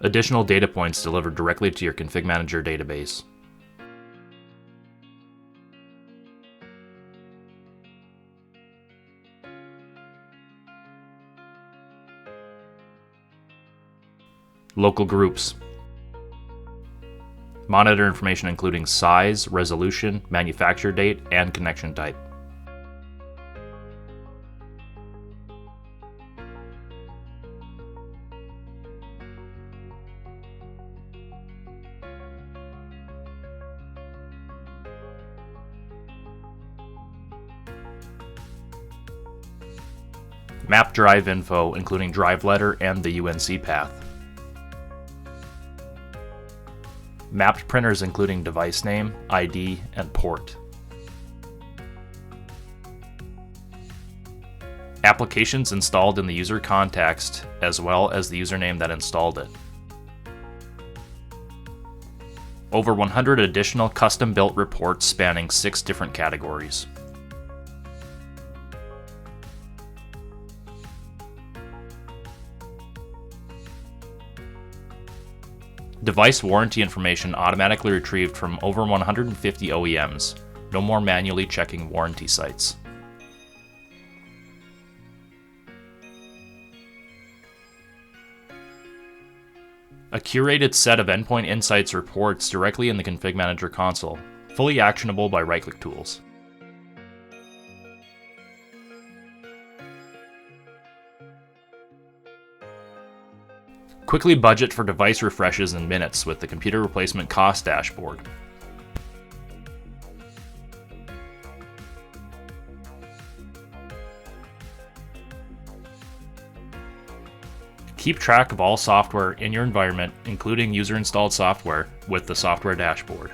Additional data points delivered directly to your Config Manager database. Local groups. Monitor information including size, resolution, manufacture date, and connection type. Map drive info including drive letter and the UNC path. Mapped printers including device name, ID, and port. Applications installed in the user context, as well as the username that installed it. Over 100 additional custom-built reports spanning 6 different categories. Device warranty information automatically retrieved from over 150 OEMs. No more manually checking warranty sites. A curated set of Endpoint Insights reports directly in the Config Manager console, fully actionable by right-click tools. Quickly budget for device refreshes in minutes with the Computer Replacement Cost dashboard. Keep track of all software in your environment, including user-installed software, with the Software dashboard.